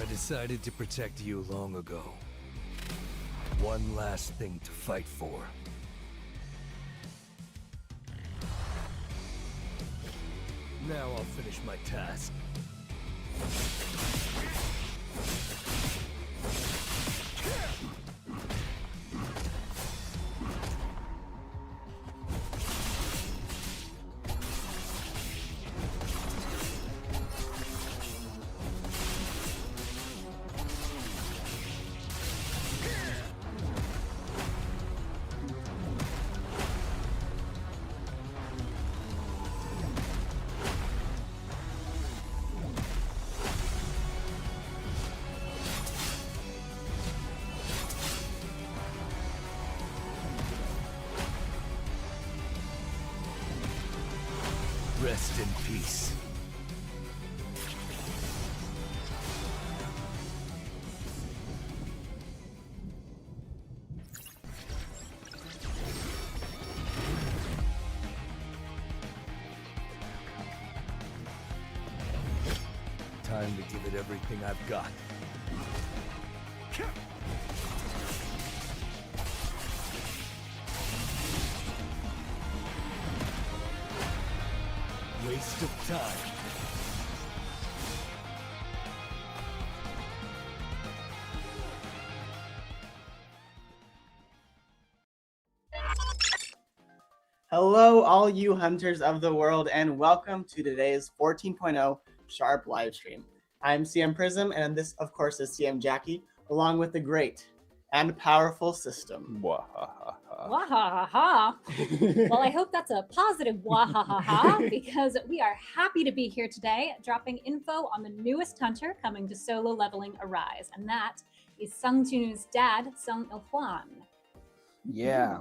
I decided to protect you long ago. One last thing to fight for. Now I'll finish my task. Rest in peace. Time to give it everything I've got. Waste of time. Hello, all you hunters of the world, and welcome to today's 14.0 Sharp Livestream. I'm CM Prism, and this, of course, is CM Jackie, along with the great and powerful system. Wahahaha. Well, I hope that's a positive wahahaha because we are happy to be here today, dropping info on the newest hunter coming to solo leveling Arise, and that is Sung Junu's dad, Sung Il-Hwan. Yeah,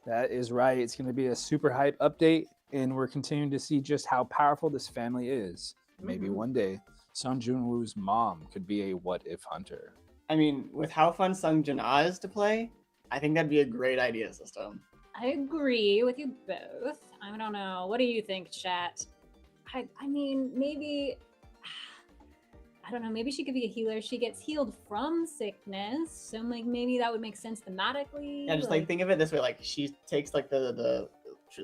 that is right. It's going to be a super hype update, and we're continuing to see just how powerful this family is. Maybe one day, Sung Junwoo's mom could be a what-if hunter. I mean, with how fun Sung Jin-ah is to play, I think that'd be a great idea, system. I agree with you both. I don't know. What do you think, chat? I mean, maybe, I don't know, maybe she could be a healer. She gets healed from sickness, so like maybe that would make sense thematically. Yeah, just like think of it this way: like she takes like the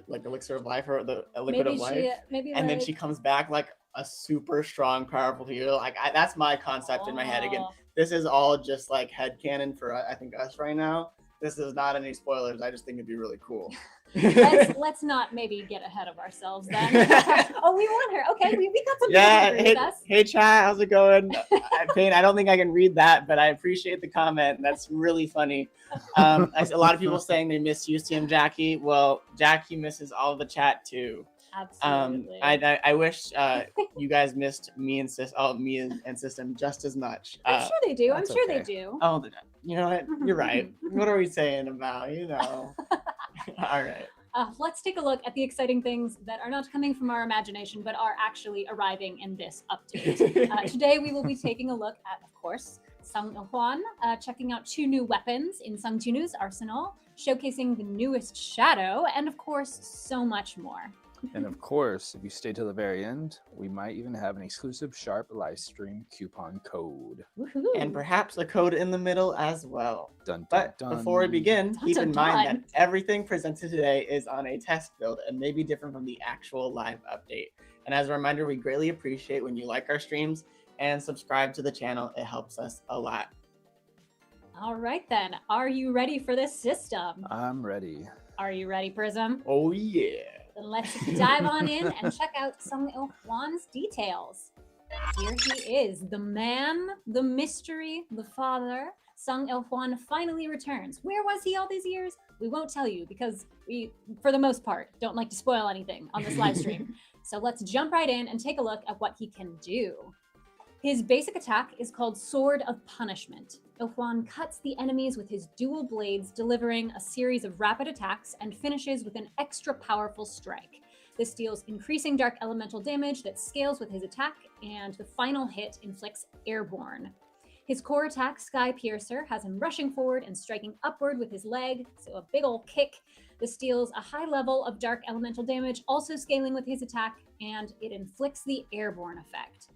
elixir of life or the liquid of life, and then she comes back like a super strong, powerful healer. Like that's my concept in my head. Again, this is all just like headcanon for I think us right now. This is not any spoilers. I just think it'd be really cool. let's not maybe get ahead of ourselves then. Oh, we want her. Okay, we got some people with us. Hey chat, how's it going? Payne, I don't think I can read that, but I appreciate the comment. That's really funny. A lot of people saying they miss you, CM Jackie. Well, Jackie misses all the chat too. Absolutely. I wish you guys missed me and System just as much. I'm sure they do. I'm sure they do. Oh, you know what? You're right. What are we saying about, All right. Let's take a look at the exciting things that are not coming from our imagination, but are actually arriving in this update. Today, we will be taking a look at, of course, Sung Il-Hwan, checking out 2 new weapons in Sung Junu's arsenal, showcasing the newest shadow, and of course, so much more. And of course, if you stay till the very end, we might even have an exclusive Sharp Livestream coupon code. Woohoo. And perhaps a code in the middle as well. Dun, dun, But dun. before we begin, keep in mind dun. that everything presented today is on a test build and may be different from the actual live update. And as a reminder, we greatly appreciate when you like our streams and subscribe to the channel. It helps us a lot. All right then, are you ready for this system? I'm ready. Are you ready, Prism? Oh yeah. Then let's dive on in and check out Sung Il-Hwan's details. Here he is, the man, the mystery, the father. Sung Il-Hwan finally returns. Where was he all these years? We won't tell you because we, for the most part, don't like to spoil anything on this live stream. So let's jump right in and take a look at what he can do. His basic attack is called Sword of Punishment. Il-Hwan cuts the enemies with his dual blades, delivering a series of rapid attacks and finishes with an extra powerful strike. This deals increasing dark elemental damage that scales with his attack, and the final hit inflicts airborne. His core attack, Sky Piercer, has him rushing forward and striking upward with his leg, so a big ol' kick. This deals a high level of dark elemental damage, also scaling with his attack, and it inflicts the airborne effect.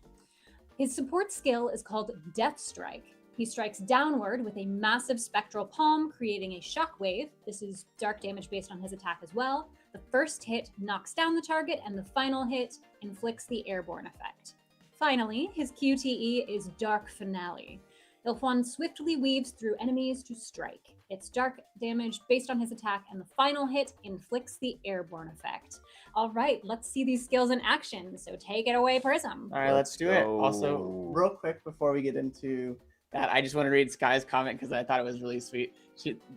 His support skill is called Death Strike. He strikes downward with a massive spectral palm, creating a shockwave. This is dark damage based on his attack as well. The first hit knocks down the target, and the final hit inflicts the airborne effect. Finally, his QTE is Dark Finale. Il-Hwan swiftly weaves through enemies to strike. It's dark damage based on his attack, and the final hit inflicts the airborne effect. All right, let's see these skills in action. So take it away, Prism. All right, let's do it. Also, real quick before we get into that, I just want to read Sky's comment because I thought it was really sweet.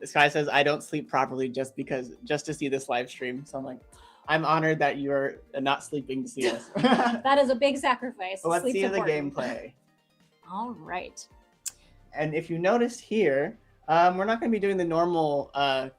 Sky says, "I don't sleep properly just to see this live stream." So I'm like, I'm honored that you're not sleeping to see this. That is a big sacrifice. So let's see the gameplay. All right. And if you noticed here, we're not going to be doing the normal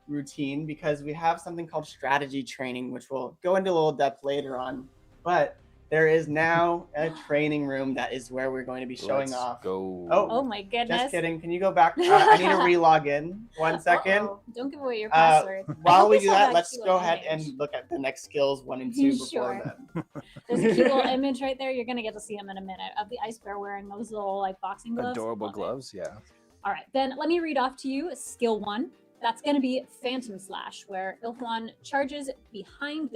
routine because we have something called strategy training, which we'll go into a little depth later on. But there is now a training room that is where we're going to be showing off. Go. Oh my goodness. Just kidding. Can you go back? I need to re-log in. 1 second. Don't give away your password. While we do that, let's go ahead and look at the next skills 1 and 2 before then. There's a cute little image right there. You're going to get to see him in a minute of the ice bear wearing those little like boxing gloves. Adorable gloves, yeah. All right, then let me read off to you skill 1. That's going to be Phantom Slash, where Il-Hwan charges behind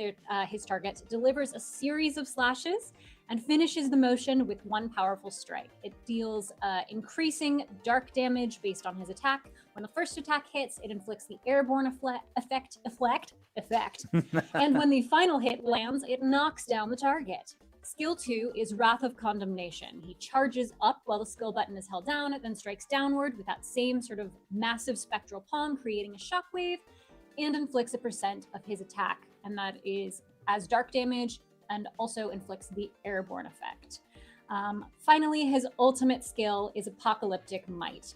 his target, delivers a series of slashes, and finishes the motion with one powerful strike. It deals increasing dark damage based on his attack. When the first attack hits, it inflicts the airborne effect. And when the final hit lands, it knocks down the target. Skill 2 is Wrath of Condemnation. He charges up while the skill button is held down, then strikes downward with that same sort of massive spectral palm, creating a shockwave, and inflicts a % of his attack. And that is as dark damage and also inflicts the airborne effect. Finally, his ultimate skill is Apocalyptic Might.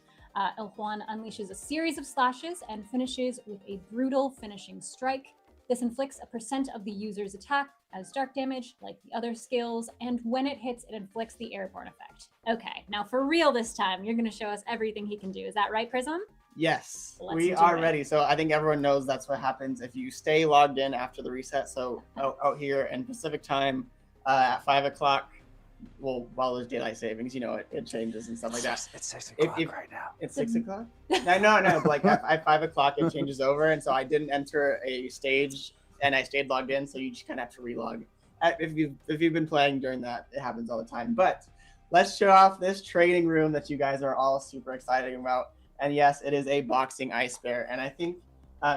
Il-Hwan unleashes a series of slashes and finishes with a brutal finishing strike. This inflicts a % of the user's attack as dark damage, like the other skills, and when it hits, it inflicts the airborne effect. Okay, now for real this time, you're going to show us everything he can do. Is that right, Prism? Yes, we are ready. So I think everyone knows that's what happens if you stay logged in after the reset. So out here in Pacific time at 5 o'clock, well, while there's daylight savings, you know, it changes and stuff like that. It's 6 o'clock right now. It's 6 o'clock? No, like at 5 o'clock it changes over, and so I didn't enter a stage and I stayed logged in, so you just kind of have to relog. If you've been playing during that, it happens all the time. But let's show off this training room that you guys are all super excited about. And yes, it is a boxing ice bear, and I think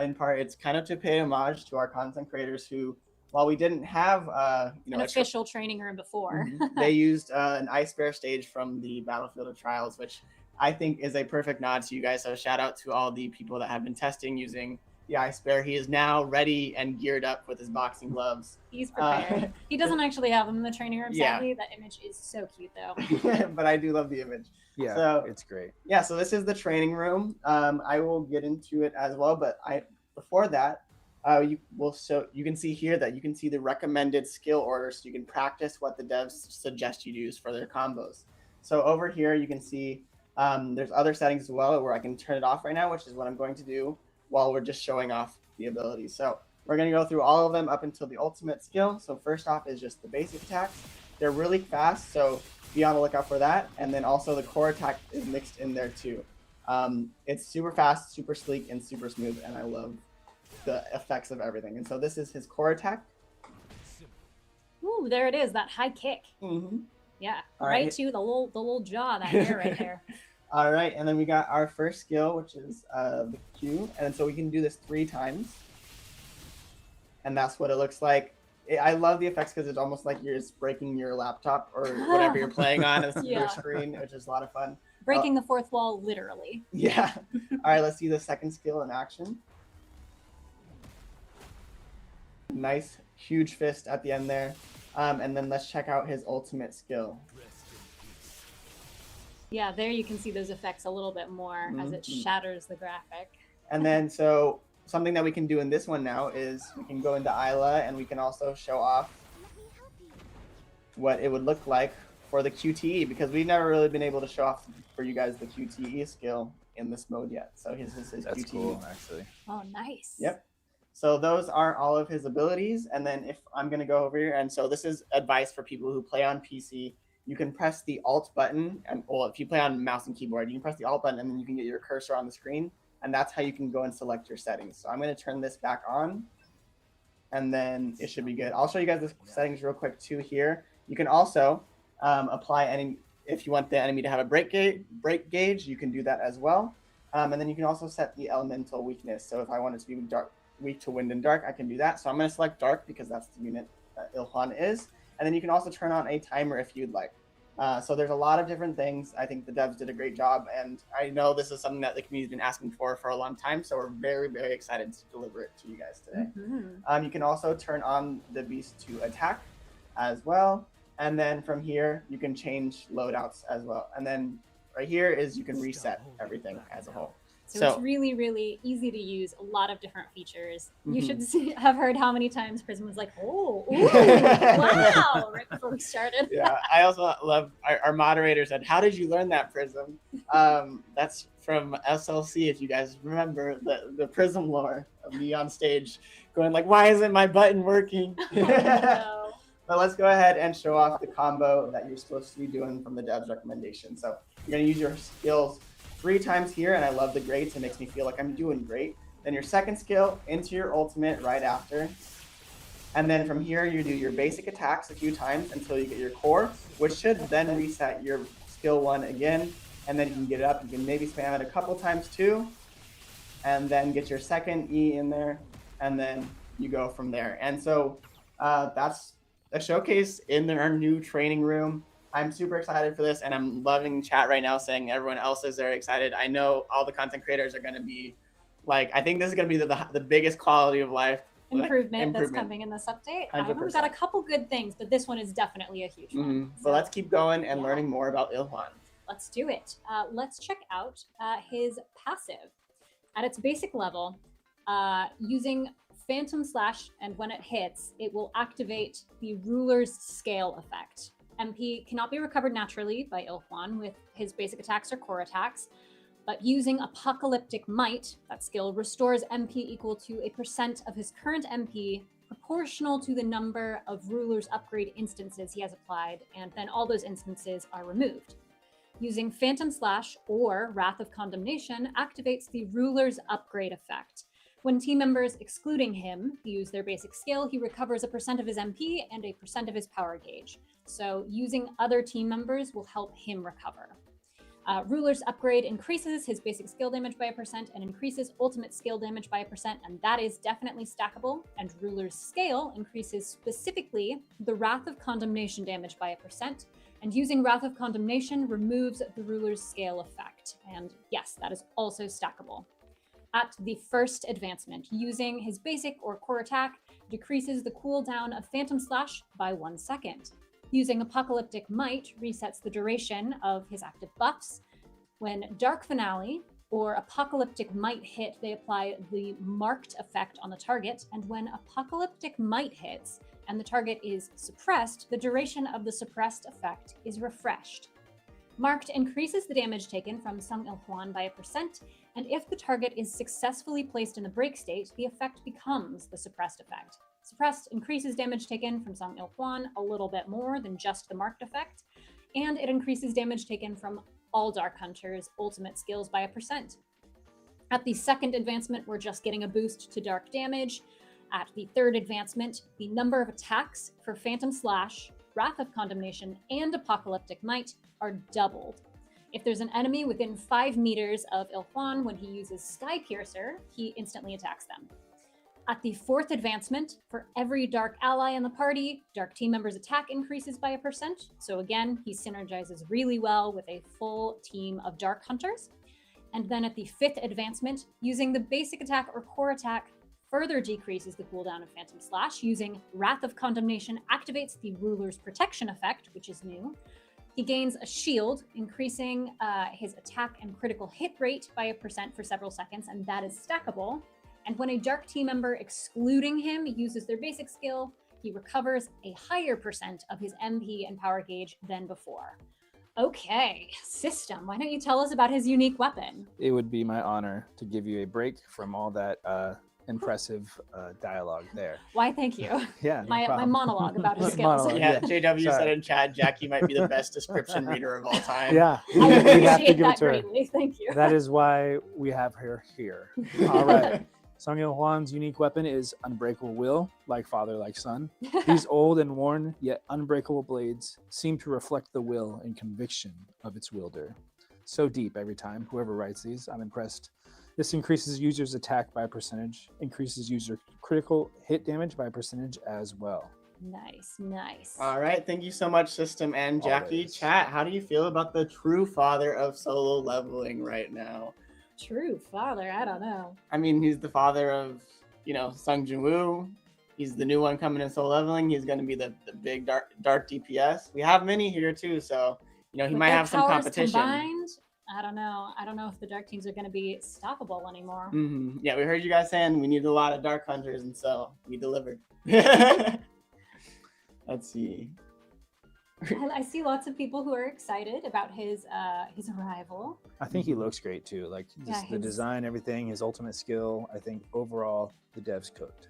in part it's kind of to pay homage to our content creators who, while we didn't have an official training room before, they used an ice bear stage from the Battlefield of Trials, which I think is a perfect nod to you guys. So shout out to all the people that have been testing using the ice bear. He is now ready and geared up with his boxing gloves. He's prepared. He doesn't actually have them in the training room, sadly. That image is so cute, though. But I do love the image. Yeah, so, it's great. Yeah, so this is the training room. I will get into it as well, but before that, you can see here that you can see the recommended skill order, so you can practice what the devs suggest you use for their combos. So over here, you can see there's other settings as well where I can turn it off right now, which is what I'm going to do while we're just showing off the abilities. So we're going to go through all of them up until the ultimate skill. So first off is just the basic attacks. They're really fast, so be on the lookout for that. And then also the core attack is mixed in there too. It's super fast, super sleek, and super smooth, and I love the effects of everything. And so this is his core attack. Ooh, there it is, that high kick. Mm-hmm. Yeah, right to the little jaw, that hair right there. All right, and then we got our first skill, which is the Q, and so we can do this 3 times, and that's what it looks like. I love the effects because it's almost like you're just breaking your laptop or whatever you're playing on your screen, which is a lot of fun. Breaking the fourth wall, literally. Yeah. All right, let's see the second skill in action. Nice, huge fist at the end there, and then let's check out his ultimate skill. Yeah, there you can see those effects a little bit more as it shatters the graphic. And then so something that we can do in this one now is we can go into Isla and we can also show off what it would look like for the QTE, because we've never really been able to show off for you guys the QTE skill in this mode yet. So his That's QTE. cool, actually. Oh, nice. Yep. So those are all of his abilities. And then if I'm going to go over here, and so this is advice for people who play on PC. you can press the Alt button, and well, if you play on mouse and keyboard, you can press the Alt button, and then you can get your cursor on the screen, and that's how you can go and select your settings. So I'm going to turn this back on, and then it should be good. I'll show you guys the settings real quick too here. You can also apply any, if you want the enemy to have a break gauge, you can do that as well. And then you can also set the elemental weakness. So if I want it to be weak to wind and dark, I can do that. So I'm going to select dark because that's the unit that Il-Hwan is. And then you can also turn on a timer if you'd like. So there's a lot of different things. I think the devs did a great job. And I know this is something that the community's been asking for a long time. So we're very, very excited to deliver it to you guys today. You can also turn on the beast to attack as well. And then from here, you can change loadouts as well. And then right here is you can reset everything as a whole. So it's really, really easy to use. A lot of different features. You should have heard how many times Prism was like, "Oh, ooh, wow!" right before we started. Yeah, I also love our moderator said, "How did you learn that, Prism?" That's from SLC. If you guys remember the Prism lore of me on stage, going like, "Why isn't my button working?" No. But let's go ahead and show off the combo that you're supposed to be doing from the dev's recommendation. So you're going to use your skills 3 times here, and I love the greats. It makes me feel like I'm doing great. Then your second skill into your ultimate right after. And then from here, you do your basic attacks a few times until you get your core, which should then reset your skill 1 again. And then you can get it up. You can maybe spam it a couple times too. And then get your second E in there. And then you go from there. And so that's a showcase in our new training room. I'm super excited for this, and I'm loving chat right now saying everyone else is very excited. I know all the content creators are going to be like, I think this is going to be the biggest quality of life improvement that's coming in this update. 100%. I've got a couple good things, but this one is definitely a huge one. So let's keep going and learning more about Il-Hwan. Let's do it. Let's check out his passive. At its basic level, using Phantom Slash, and when it hits, it will activate the Ruler's Scale effect. MP cannot be recovered naturally by Il-Hwan with his basic attacks or core attacks, but using Apocalyptic Might, that skill restores MP equal to a % of his current MP proportional to the number of Ruler's Upgrade instances he has applied, and then all those instances are removed. Using Phantom Slash or Wrath of Condemnation activates the Ruler's Upgrade effect. When team members excluding him use their basic skill, he recovers a % of his MP and a % of his power gauge. So using other team members will help him recover. Ruler's Upgrade increases his basic skill damage by a % and increases ultimate skill damage by a %, and that is definitely stackable. And Ruler's Scale increases specifically the Wrath of Condemnation damage by a %, and using Wrath of Condemnation removes the Ruler's Scale effect. And yes, that is also stackable. At the first advancement, using his basic or core attack decreases the cooldown of Phantom Slash by 1 second. Using Apocalyptic Might resets the duration of his active buffs. When Dark Finale or Apocalyptic Might hit, they apply the marked effect on the target, and when Apocalyptic Might hits and the target is suppressed, the duration of the suppressed effect is refreshed. Marked increases the damage taken from Sung Il-Hwan by a %, and if the target is successfully placed in the break state, the effect becomes the suppressed effect. Suppressed increases damage taken from Sung Il-Hwan a little bit more than just the marked effect, and it increases damage taken from all Dark Hunters' ultimate skills by a %. At the second advancement, we're just getting a boost to dark damage. At the third advancement, the number of attacks for Phantom Slash, Wrath of Condemnation, and Apocalyptic Might are doubled. If there's an enemy within 5 meters of Il-Hwan when he uses Sky Piercer, he instantly attacks them. At the fourth advancement, for every Dark ally in the party, Dark team members' attack increases by a %. So again, he synergizes really well with a full team of Dark Hunters. And then at the fifth advancement, using the basic attack or core attack further decreases the cooldown of Phantom Slash. Using Wrath of Condemnation activates the Ruler's Protection effect, which is new. He gains a shield, increasing his attack and critical hit rate by a % for several seconds, and that is stackable. And when a Dark team member excluding him uses their basic skill, he recovers a higher % of his MP and power gauge than before. Okay, System, why don't you tell us about his unique weapon? It would be my honor to give you a break from all that impressive dialogue there. Why, thank you. Yeah, no My problem. monologue about his skills. Monologue. Yeah, yeah. JW said Sorry. in chat, Jackie might be the best description reader of all time. Yeah, I we have to appreciate give it that to her. greatly. Thank you. That is why we have her here. All right. Song Il-Hwan's unique weapon is Unbreakable Will, like father, like son. These old and worn, yet unbreakable blades seem to reflect the will and conviction of its wielder. So deep every time. Whoever writes these, I'm impressed. This increases users' attack by a percentage, increases user critical hit damage by a percentage as well. Nice, nice. All right, thank you so much, System and Jackie. Always. Chat, how do you feel about the true father of solo leveling right now? True father, I don't know. I mean, he's the father of, Sung Jin-woo. He's the new one coming in solo leveling. He's going to be the big dark DPS. We have many here too, so he With might their have some powers competition. Combined, I don't know. I don't know if the dark teams are going to be stoppable anymore. Mm-hmm. Yeah, we heard you guys saying we need a lot of dark hunters, and so we delivered. Let's see. I see lots of people who are excited about his arrival. I think he looks great too. Like just Yeah, the his- design, everything, his ultimate skill. I think overall the devs cooked.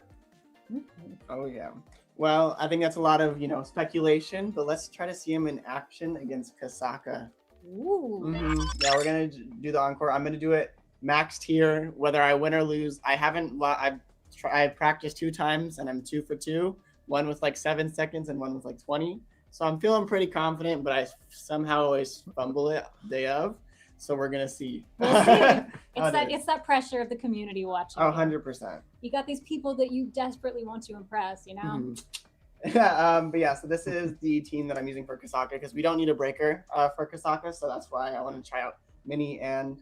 Oh yeah. Well, I think that's a lot of speculation, but let's try to see him in action against Kasaka. Ooh. Yeah, we're gonna do the encore. I'm gonna do it maxed here, whether I win or lose. I've practiced 2 times and I'm 2 for 2. One with like 7 seconds and one with like 20. So I'm feeling pretty confident, but I somehow always fumble it day of. So we're gonna see. We'll see. How it is. It's that pressure of the community watching. Oh, you. 100%. You got these people that you desperately want to impress, you know? Mhm. But yeah, so this is the team that I'm using for Kasaka because we don't need a breaker for Kasaka, so that's why I want to try out Minnie and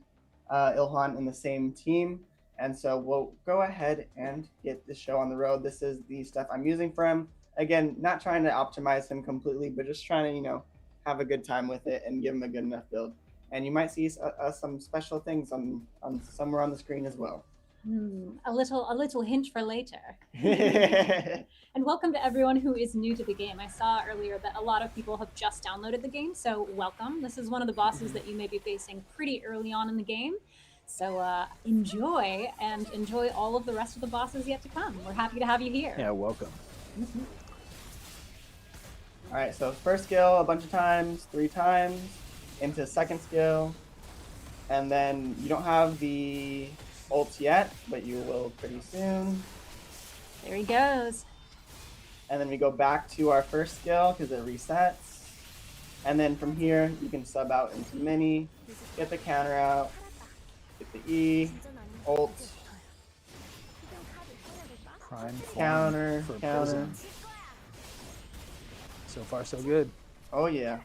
Il-Hwan in the same team. And so we'll go ahead and get the show on the road. This is the stuff I'm using for him. Again, not trying to optimize him completely, but just trying to, have a good time with it and give him a good enough build. And you might see some special things on somewhere on the screen as well. A little hint for later. And welcome to everyone who is new to the game. I saw earlier that a lot of people have just downloaded the game, so welcome. This is one of the bosses that you may be facing pretty early on in the game. So enjoy all of the rest of the bosses yet to come. We're happy to have you here. Yeah, welcome. All right, so first skill a bunch of times, 3 times, into second skill, and then you don't have the ult yet, but you will pretty soon. There he goes. And then we go back to our first skill because it resets. And then from here, you can sub out into mini, get the counter out, get the E, ult, Prime form counter, for counter. prison. So far, so good. Oh yeah.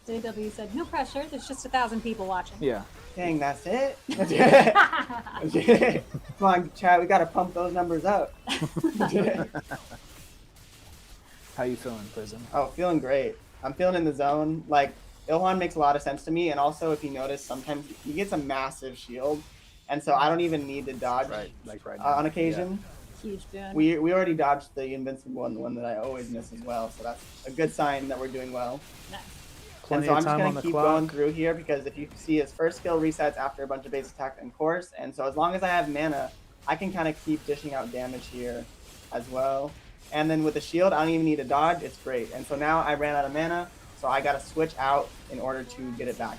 JW said, no pressure, there's just 1,000 people watching. Yeah. Dang, that's it? Come on, chat, we gotta pump those numbers up. How you feeling, Prism? Oh, feeling great. I'm feeling in the zone. Like, Il-Hwan makes a lot of sense to me, and also if you notice, sometimes he gets a massive shield, and so I don't even need to dodge Right, like right now. on occasion. Huge boon. We already dodged the invincible one, the one that I always miss as well, so that's a good sign that we're doing well. Nice. Plenty And so of I'm just time on gonna the keep clock. going through here because if you see his first skill resets after a bunch of base attack and course, and so as long as I have mana, I can kind of keep dishing out damage here as well. And then with the shield, I don't even need to dodge, it's great. And so now I ran out of mana, so I gotta switch out in order to get it back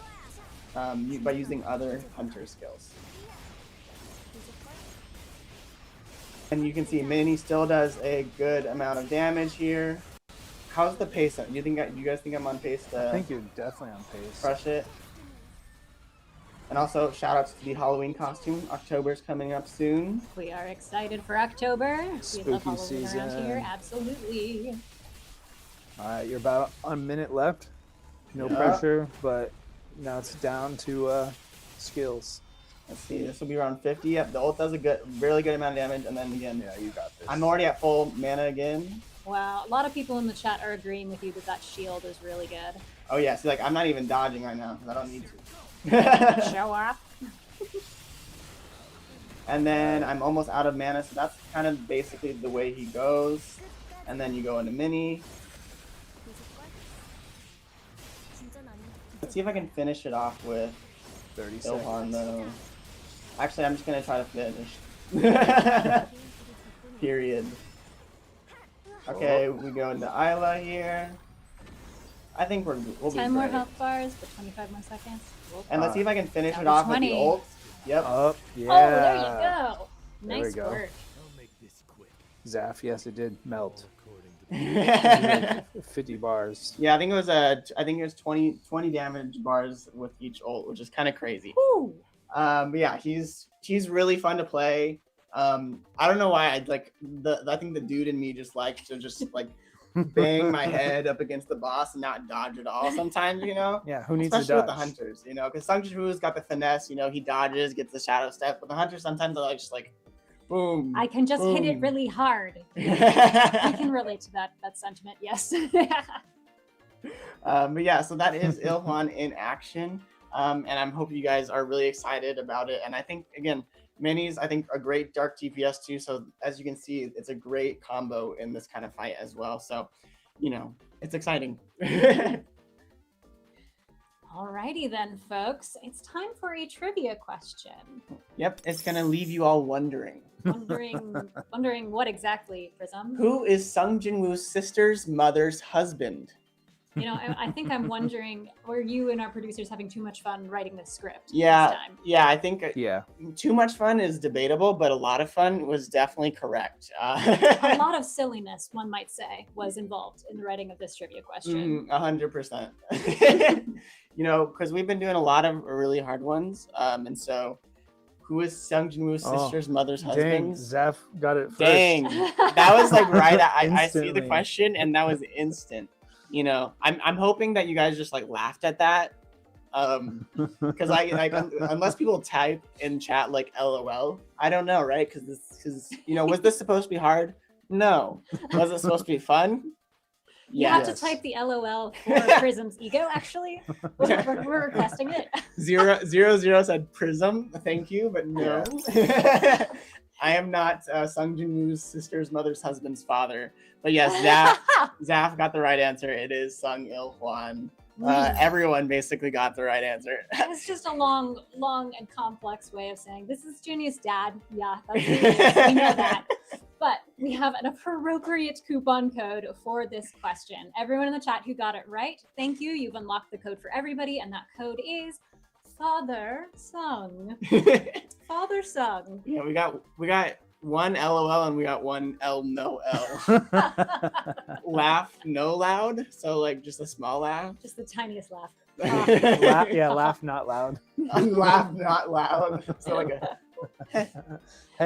by using other hunter skills. And you can see Minnie still does a good amount of damage here. How's the pace? Do you guys think I'm on pace to I think you're definitely on pace. crush it? And also shout outs to the Halloween costume. October's coming up soon. We are excited for October. We Spooky love Halloween season. around here. Absolutely. All right, you're about a minute left. No Yeah. pressure, but now it's down to skills. Let's see, this will be around 50. Yep, the ult does a really good amount of damage, and then again, Yeah, you got this. I'm already at full mana again. Wow, a lot of people in the chat are agreeing with you that that shield is really good. Oh yeah, see, like I'm not even dodging right now because I don't need to. Show off. And then I'm almost out of mana, so that's kind of basically the way he goes. And then you go into mini. Let's see if I can finish it off with 30 Il-Hwan seconds. though. Actually, I'm just gonna try to finish. Period. Okay, we go into Isla here. I think we'll be 10 more great. health bars, but 25 more seconds. And let's see if I can finish Down it to off with 20. the ult. Yep. Oh, yeah. Oh, there you go. There we Nice go. work. I'll make this quick. Zaf, yes, it did melt. According to 50 bars. Yeah, I think it was 20 damage bars with each ult, which is kind of crazy. Woo. But yeah, he's really fun to play. I don't know why I think the dude in me just likes to just like bang my head up against the boss and not dodge at all sometimes, you know? Yeah, who needs Especially to with dodge? the hunters, you know, because Sung Jin-woo's got the finesse, you know, he dodges, gets the shadow step, but the hunters sometimes are like just like boom. I can just hit it boom. really hard. We can relate to that sentiment, yes. But yeah, so that is Il-Hwan in action. And I'm hoping you guys are really excited about it. And I think, again, minis, I think, are great dark DPS too. So as you can see, it's a great combo in this kind of fight as well. So, you know, it's exciting. Alrighty then, folks. It's time for a trivia question. Yep, it's going to leave you all wondering. Wondering what exactly, Prism? Who is Sung Jin-woo's sister's mother's husband? You know, I think I'm wondering, were you and our producers having too much fun writing this script Yeah, this time? yeah, I think Yeah. too much fun is debatable, but a lot of fun was definitely correct. A lot of silliness, one might say, was involved in the writing of this trivia question. 100%. You know, because we've been doing a lot of really hard ones. And so, who is Sung Jin-woo's sister's mother's Dang, husband? Zaf got it first. Dang, that was like right. I see the Instantly. question, and that was instant. You know, I'm hoping that you guys just like laughed at that, because I like unless people type in chat like LOL, I don't know, right? Because you know, was this supposed to be hard? No. Was it supposed to be fun? You have Yes. to type the LOL for Prism's ego, actually. We're requesting it. 000 said Prism, thank you, but no. I am not Sung Jin-woo's sister's mother's husband's father. But yes, Zaf got the right answer. It is Sung Il-Hwan. Everyone basically got the right answer. It's just a long and complex way of saying this is Junior's dad. Yeah, that's who it is. We know that. But we have an appropriate coupon code for this question. Everyone in the chat who got it right, thank you. You've unlocked the code for everybody, and that code is Father Sung. Father Sung. Yeah, we got one LOL and we got one L no L. Laugh no loud, so like just a small laugh. Just the tiniest laugh. Laugh not loud. Laugh not loud. So like a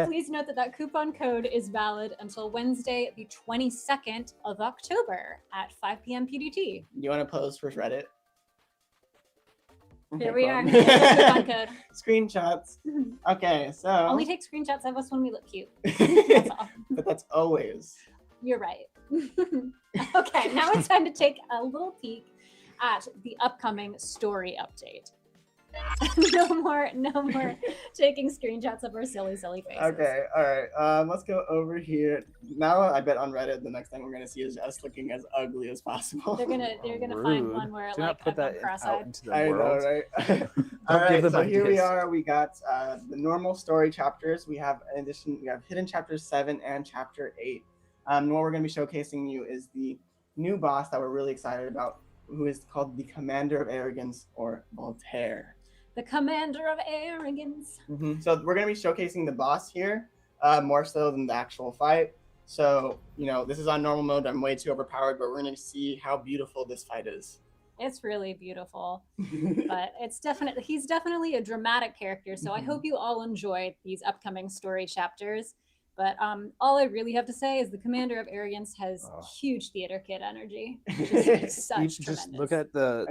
Please note that coupon code is valid until Wednesday, the 22nd of October at 5 p.m. PDT. You want to pose for Reddit? Here Okay, we cool. are. Coupon code. Screenshots. Okay, so Only take screenshots of us when we look cute. That's all. but that's always. You're right. Okay, now it's time to take a little peek at the upcoming story update. no more taking screenshots of our silly faces. Okay, all right. Let's go over here. Now I bet on Reddit the next thing we're gonna see is us looking as ugly as possible. They're gonna find one where Do like not put I've been that cross-eyed. out into the I world. know, right? All Don't right, give them so here we ideas. are. We got the normal story chapters. We have, in addition, we have hidden chapters 7 and chapter 8. What we're going to be showcasing you is the new boss that we're really excited about, who is called the Commander of Arrogance, or Voltaire. The Commander of Arrogance. So we're going to be showcasing the boss here, more so than the actual fight. So, you know, this is on normal mode. I'm way too overpowered, but we're going to see how beautiful this fight is. It's really beautiful, but he's definitely a dramatic character. So I hope you all enjoyed these upcoming story chapters. But all I really have to say is the Commander of Arrogance has huge theater kid energy. Just such Just tremendous. look at the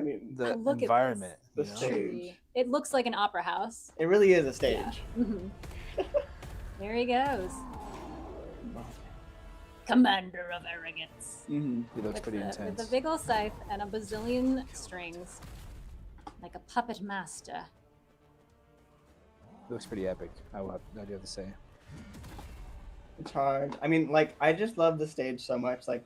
Look at environment. this. you know? The stage. It looks like an opera house. It really is a stage. Mhm. There he goes. Commander of Arrogance. He looks pretty With intense. a big ol' scythe and a bazillion strings. Like a puppet master. Looks pretty epic. I do have to say. Charge. I mean, like, I just love the stage so much. Like,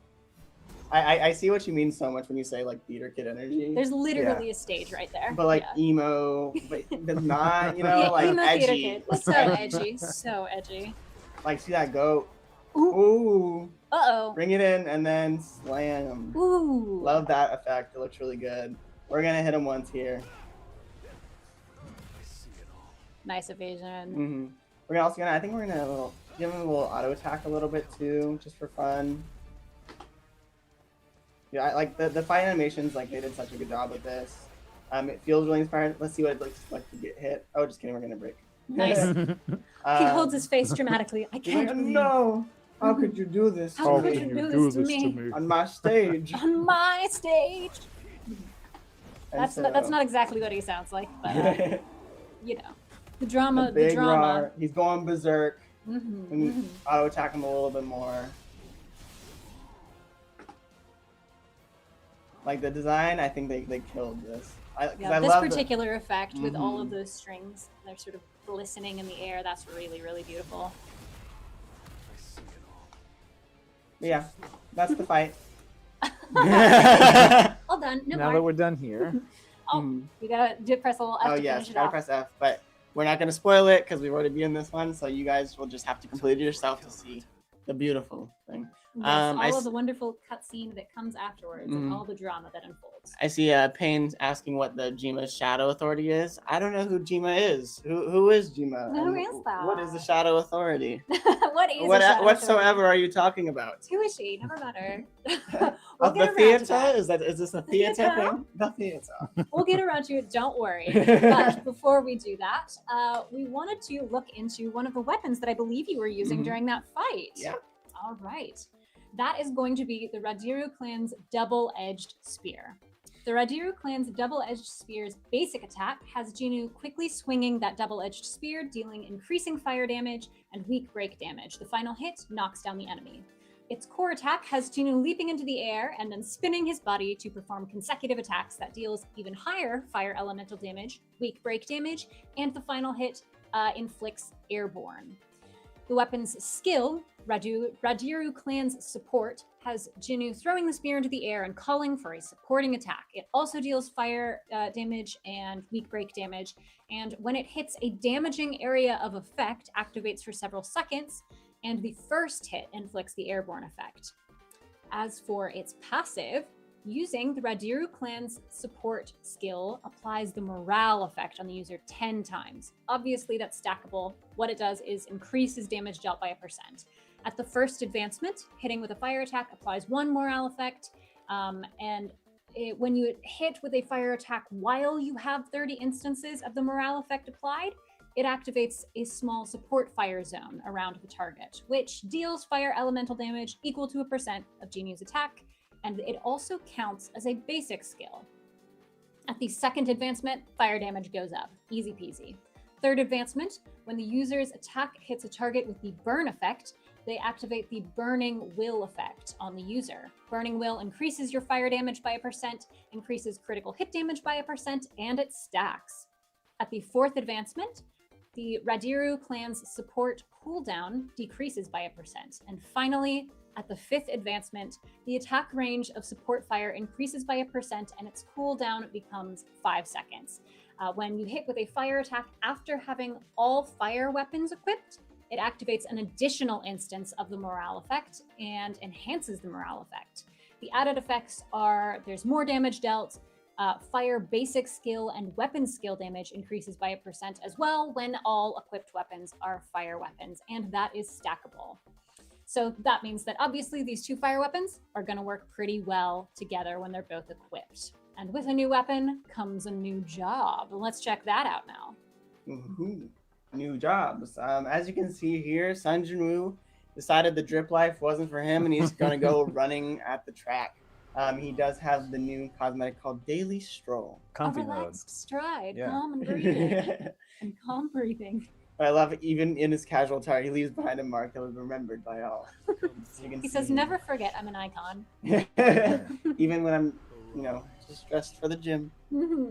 I see what you mean so much when you say like theater kid energy. There's literally a stage right there. But like emo, but not, you know, yeah, like emo edgy. Theater kid. So edgy, so edgy. Like see that goat. Ooh. Uh-oh. Bring it in and then slam. Ooh. Love that effect. It looks really good. We're gonna hit him once here. Nice evasion. Mm-hmm. We're also gonna. I think we're gonna give him a little auto attack a little bit too, just for fun. Yeah, I like the fight animations. Like they did such a good job with this. It feels really inspiring. Let's see what it looks like to get hit. Oh, just kidding. We're gonna break. Nice. He holds his face dramatically. I can't. Like, no. How could you do this? How could you do this to me? On my stage. On my stage. That's not exactly what he sounds like, but you know, the drama. The drama. Roar. He's going berserk. And auto attack him a little bit more. Like the design, I think they killed this. This particular effect with all of those strings, they're sort of glistening in the air. That's really, really beautiful. Yeah, that's the fight. All done. No now more. that we're done here. You gotta press a little F to yes, finish it gotta off. press F, but we're not gonna spoil it because we've already been in this one, so you guys will just have to complete it yourself to see the beautiful thing. Yes, all of the wonderful cutscene that comes afterwards and all the drama that unfolds. I see Payne asking what the Jima's Shadow Authority is. I don't know who Jima is. Who is Jima? Who is that? What is the Shadow Authority? What is a Shadow whatsoever Authority? Are you talking about? Who is she? Never met her. Of the theater? Is this a theater thing? The theater. We'll get around to it, don't worry. But before we do that, we wanted to look into one of the weapons that I believe you were using during that fight. Yeah. All right. That is going to be the Radiru clan's double-edged spear. The Radiru clan's double-edged spear's basic attack has Jinu quickly swinging that double-edged spear, dealing increasing fire damage and weak break damage. The final hit knocks down the enemy. Its core attack has Jinu leaping into the air and then spinning his body to perform consecutive attacks that deals even higher fire elemental damage, weak break damage, and the final hit inflicts airborne. The weapon's skill, Radiru clan's support, has Jinu throwing the spear into the air and calling for a supporting attack. It also deals fire damage and weak break damage, and when it hits a damaging area of effect, activates for several seconds, and the first hit inflicts the airborne effect. As for its passive, using the Radiru clan's support skill applies the morale effect on the user 10 times. Obviously, that's stackable. What it does is increases damage dealt by 1%. At the first advancement, hitting with a fire attack applies 1 morale effect, when you hit with a fire attack while you have 30 instances of the morale effect applied, it activates a small support fire zone around the target, which deals fire elemental damage equal to 1% of Jinu's attack, and it also counts as a basic skill. At the second advancement, fire damage goes up. Easy peasy. Third advancement, when the user's attack hits a target with the burn effect, they activate the Burning Will effect on the user. Burning Will increases your fire damage by 1%, increases critical hit damage by 1%, and it stacks. At the fourth advancement, the Radiru clan's support cooldown decreases by 1%. And finally, at the fifth advancement, the attack range of support fire increases by 1% and its cooldown becomes 5 seconds. When you hit with a fire attack after having all fire weapons equipped, it activates an additional instance of the morale effect and enhances the morale effect. The added effects are there's more damage dealt, fire basic skill and weapon skill damage increases by 1% as well when all equipped weapons are fire weapons, and that is stackable. So that means that obviously these two fire weapons are going to work pretty well together when they're both equipped. And with a new weapon comes a new job. Let's check that out now. New jobs. As you can see here, Sun Jin-woo decided the drip life wasn't for him and he's going to go running at the track. He does have the new cosmetic called Daily Stroll. Comfy a relaxed mode. stride, Yeah. calm and breathing. And calm breathing. I love it, even in his casual attire, he leaves behind a mark that was remembered by all. So He says, never forget I'm an icon. Even when I'm, just dressed for the gym.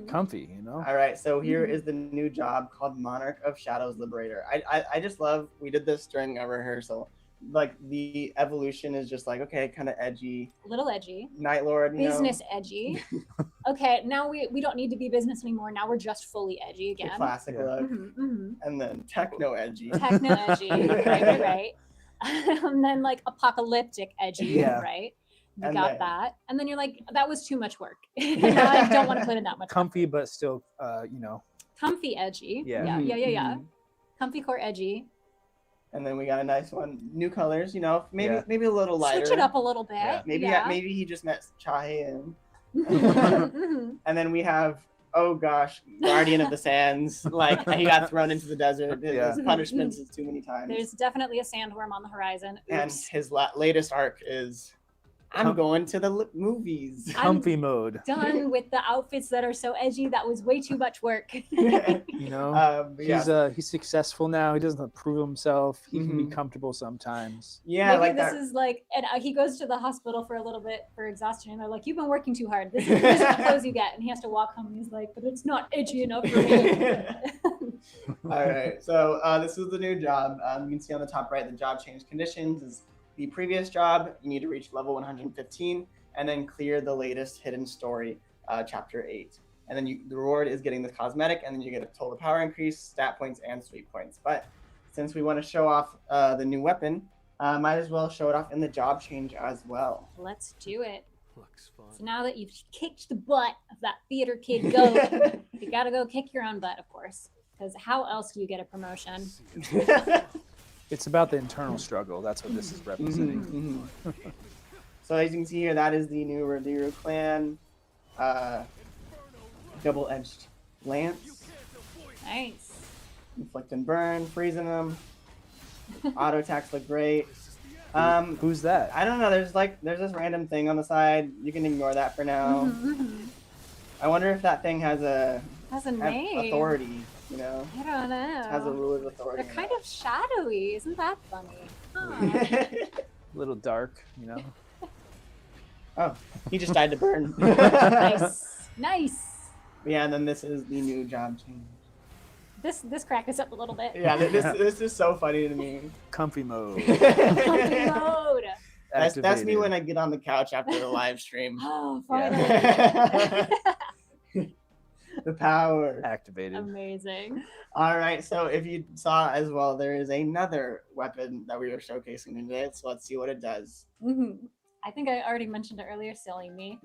Comfy, All right, so here is the new job called Monarch of Shadows Liberator. I just love, we did this during our rehearsal. like the evolution is just like, okay, kind of edgy. A little edgy. Night Lord, business edgy. Okay, now we don't need to be business anymore. Now we're just fully edgy the again. classic look. Mm-hmm. And then techno edgy. Techno edgy, right. And then like apocalyptic edgy, right? You got that. And then you're like, that was too much work. Now I don't want to put in that much comfy, effort. but still, Comfy edgy. Yeah. Yeah. Comfy core edgy. And then we got a nice one. New colors, maybe a little lighter. Switch it up a little bit. Yeah. Maybe he just met Chahe and Mm-hmm. and then we have, oh gosh, Guardian of the Sands. Like he got thrown into the desert. His punishments is too many times. There's definitely a sandworm on the horizon. Oops. And his latest arc is, I'm going to the movies. comfy mode. Done with the outfits that are so edgy. That was way too much work. He's successful now. He doesn't prove himself. He can be comfortable sometimes. Yeah, maybe like this that. is like, and he goes to the hospital for a little bit for exhaustion, and they're like, "You've been working too hard. This is the clothes you get." And he has to walk home, and he's like, "But it's not edgy enough for me." All right, so this is the new job. You can see on the top right, the job change conditions is the previous job. You need to reach level 115 and then clear the latest hidden story, chapter 8. And then the reward is getting the cosmetic, and then you get a total power increase, stat points, and sweet points. But since we want to show off the new weapon, might as well show it off in the job change as well. Let's do it. Looks fun. So now that you've kicked the butt of that theater kid goat, you gotta go kick your own butt, of course. Because how else do you get a promotion? It's about the internal struggle. That's what this is representing. So as you can see here, that is the new Radiru clan. Double-edged lance. Nice. Inflict and burn, freezing them. Auto attacks look great. Who's that? I don't know. There's this random thing on the side. You can ignore that for now. I wonder if that thing has a name. authority. I don't know. Has a ruler's authority. They're kind of shadowy. Isn't that funny? Huh. A little dark, Oh, he just died to burn. Nice. Yeah, and then this is the new job change. This cracked us up a little bit. Yeah, this is so funny to me. Comfy mode. Comfy mode. That's me when I get on the couch after the live stream. Oh, finally. The power. Activated. Amazing. All right, so if you saw as well, there is another weapon that we were showcasing today. So let's see what it does. I think I already mentioned it earlier, silly me.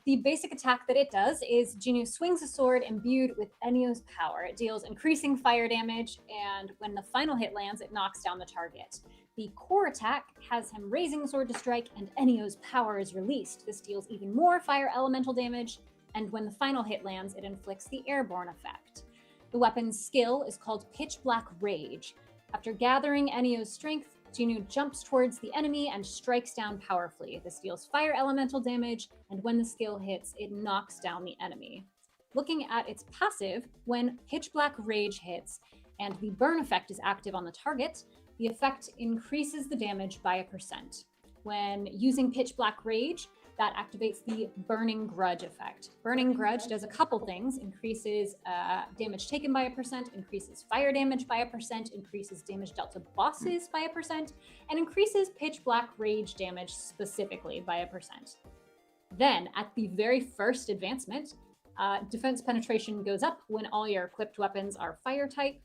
The basic attack that it does is Jinu swings a sword imbued with Ennio's power. It deals increasing fire damage, and when the final hit lands, it knocks down the target. The core attack has him raising the sword to strike, and Ennio's power is released. This deals even more fire elemental damage, and when the final hit lands, it inflicts the airborne effect. The weapon's skill is called Pitch Black Rage. After gathering Ennio's strength, Jinu jumps towards the enemy and strikes down powerfully. This deals fire elemental damage, and when the skill hits, it knocks down the enemy. Looking at its passive, when Pitch Black Rage hits and the burn effect is active on the target, the effect increases the damage by 1%. When using Pitch Black Rage, that activates the Burning Grudge effect. Burning Grudge does a couple things: increases damage taken by 1%, increases fire damage by 1%, increases damage dealt to bosses by 1%, and increases Pitch Black Rage damage specifically by 1%. Then, at the very first advancement, defense penetration goes up when all your equipped weapons are fire type.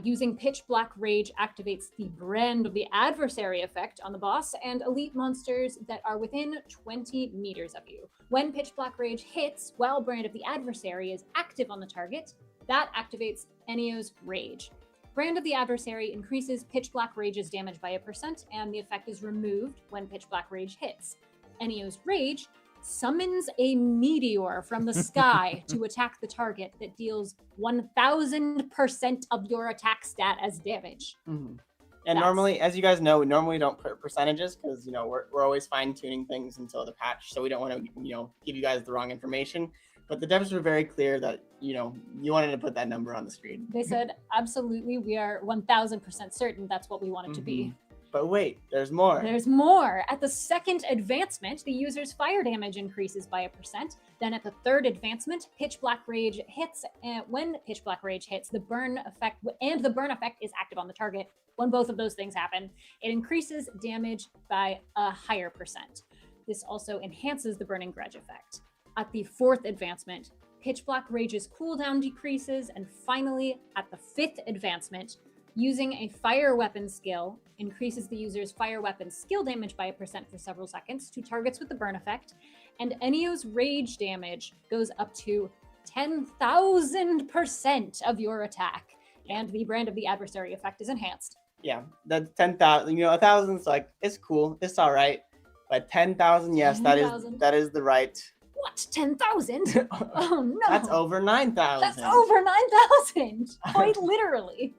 Using Pitch Black Rage activates the Brand of the Adversary effect on the boss and elite monsters that are within 20 meters of you. When Pitch Black Rage hits while Brand of the Adversary is active on the target, that activates Ennio's Rage. Brand of the Adversary increases Pitch Black Rage's damage by 1%, and the effect is removed when Pitch Black Rage hits. Ennio's Rage summons a meteor from the sky to attack the target that deals 1000% of your attack stat as damage. And normally, as you guys know, we normally don't put percentages because we're always fine-tuning things until the patch, so we don't want to give you guys the wrong information. But the devs were very clear that you wanted to put that number on the screen. They said absolutely, we are 1000% certain that's what we want it to be. But wait, there's more. There's more. At the second advancement, the user's fire damage increases by 1%. Then at the third advancement, Pitch Black Rage hits. And when Pitch Black Rage hits, the burn effect is active on the target. When both of those things happen, it increases damage by a higher percent. This also enhances the Burning Grudge effect. At the fourth advancement, Pitch Black Rage's cooldown decreases. And finally, at the fifth advancement, using a fire weapon skill increases the user's fire weapon skill damage by 1% for several seconds to targets with the burn effect. And Ennio's rage damage goes up to 10,000% of your attack. And the brand of the adversary effect is enhanced. Yeah, that's 10,000. 1,000's like, it's cool, it's all right. But 10,000, yes, 10,000. that is the right. What? 10,000? Oh no. That's over 9,000. That's over 9,000. Quite literally.